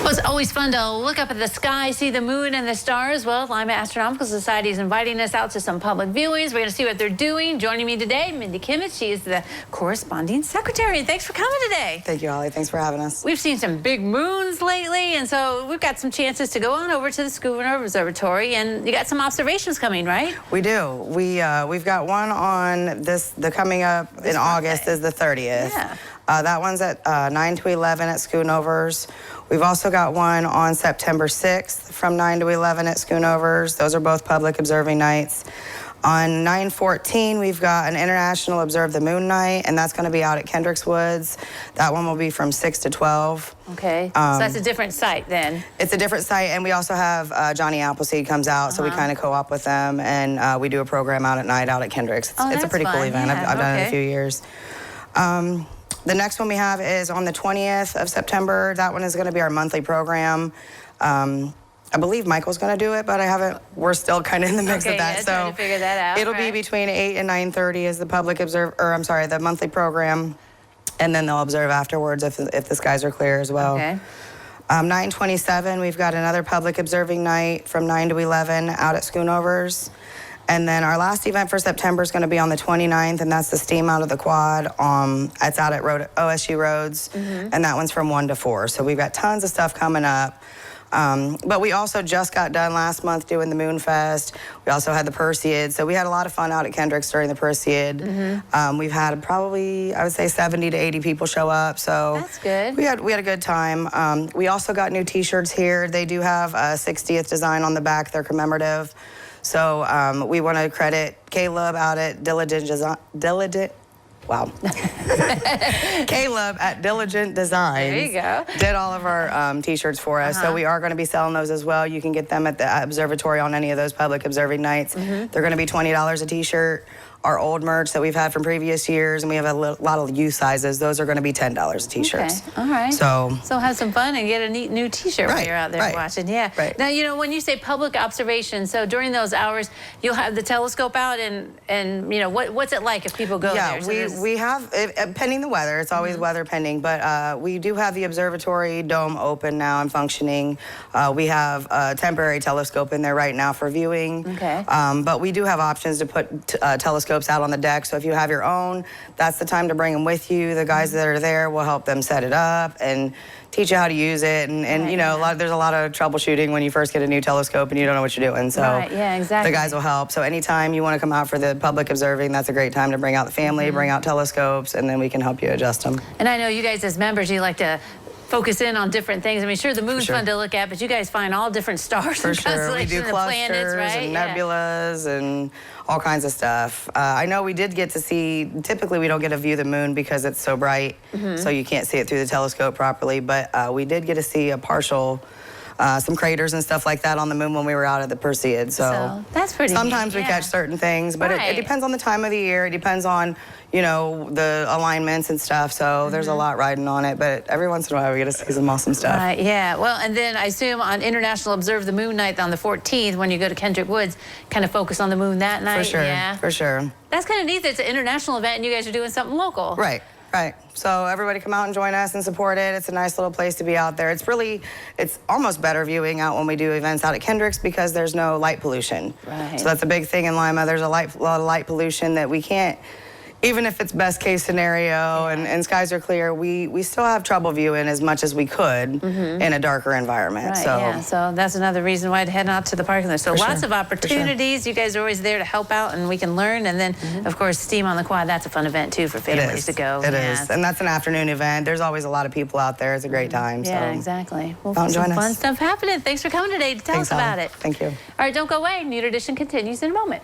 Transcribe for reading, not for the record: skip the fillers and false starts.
Well, it's always fun to look up at the sky, see the moon and the stars. Well, Lima Astronomical Society is inviting us out to some public viewings. We're going to see what they're doing. Joining me today, Mindy. She is the corresponding secretary. And thanks for coming today. Thank you, Holly. Thanks for having us. We've seen some big moons lately, and so we've got some chances to go on over to the Schooner Observatory, and you got some observations coming, right? We do. We've got one on the coming up in August is the 30th. Yeah. That one's at 9 to 11 at Schoonovers. We've also got one on September 6th from 9 to 11 at Schoonovers. Those are both public observing nights. On 9/14, we've got an International Observe the Moon night, and that's going to be out at Kendricks Woods. That one will be from 6 to 12. Okay, so that's a different site then. It's a different site, and we also have Johnny Appleseed comes out, so we kind of co-op with them, and we do a program out at night out at Kendricks. It's a pretty cool event. Yeah. I've done it in a few years. The next one we have is on the 20th of September. That one is going to be our monthly program. I believe Michael's going to do it, but we're still kind of in the mix of that. Yeah, trying to figure that out. It'll be between 8 and 9:30 is the the monthly program, and then they'll observe afterwards if the skies are clear as well. Okay. 9/27, we've got another public observing night from 9 to 11 out at Schoonovers. And then our last event for September is going to be on the 29th, and that's the Steam Out of the Quad. It's out at OSU Roads, and that one's from 1 to 4. So we've got tons of stuff coming up. But we also just got done last month doing the Moon Fest. We also had the Perseid. So we had a lot of fun out at Kendricks during the Perseid. We've had probably, I would say, 70 to 80 people show up. So that's good. We had a good time. We also got new T-shirts here. They do have a 60th design on the back. They're commemorative. So we want to credit Caleb out at Diligent Designs. There you go. Did all of our T-shirts for us. So we are going to be selling those as well. You can get them at the observatory on any of those public observing nights. They're going to be $20 a T-shirt. Our old merch that we've had from previous years, and we have a lot of youth sizes, those are going to be $10 a T-shirts. Okay, all right. So have some fun and get a neat new T-shirt while you're out there watching. Yeah. Right. Now, you know, when you say public observation, so during those hours, you'll have the telescope out, and you know, what's it like if people go there? Yeah, we have, pending the weather, it's always weather pending, but we do have the observatory dome open now and functioning. We have a temporary telescope in there right now for viewing. Okay. But we do have options to put telescopes out on the deck, so if you have your own, that's the time to bring them with you. The guys that are there will help them set it up and teach you how to use it, and you know, there's a lot of troubleshooting when you first get a new telescope and you don't know what you're doing, so yeah, exactly. the guys will help. So anytime you want to come out for the public observing, that's a great time to bring out the family, bring out telescopes, and then we can help you adjust them. And I know you guys as members, you like to focus in on different things. I mean, sure, the moon's fun to look at, but you guys find all different stars and constellations we do and planets, right? And nebulas and all kinds of stuff. I know we did get to see, typically we don't get to view the moon because it's so bright, so you can't see it through the telescope properly, but we did get to see a partial, some craters and stuff like that on the moon when we were out at the Perseid. So that's pretty sometimes neat, we catch certain things, but it depends on the time of the year. It depends on, you know, the alignments and stuff. So there's a lot riding on it, but every once in a while we get to see some awesome stuff. Right, yeah. Well, and then I assume on International Observe the Moon night on the 14th, when you go to Kendrick Woods, kind of focus on the moon that night. For sure, yeah. for sure. That's kind of neat that it's an international event and you guys are doing something local. Right. Right. So everybody come out and join us and support it. It's a nice little place to be out there. It's almost better viewing out when we do events out at Kendricks because there's no light pollution. Right. So that's a big thing in Lima. There's a lot of light pollution that we can't, even if it's best case scenario and skies are clear, we still have trouble viewing as much as we could in a darker environment. Right, so yeah. So that's another reason why to head out to the parking lot. So lots of opportunities. You guys are always there to help out and we can learn. And then, of course, Steam on the Quad, that's a fun event too for families to go. It is. And that's an afternoon event. There's always a lot of people out there. It's a great time. Yeah, so exactly. Well, join us. Fun stuff happening. Thanks for coming today to tell us about it. Thank you. All right, don't go away. New Edition continues in a moment.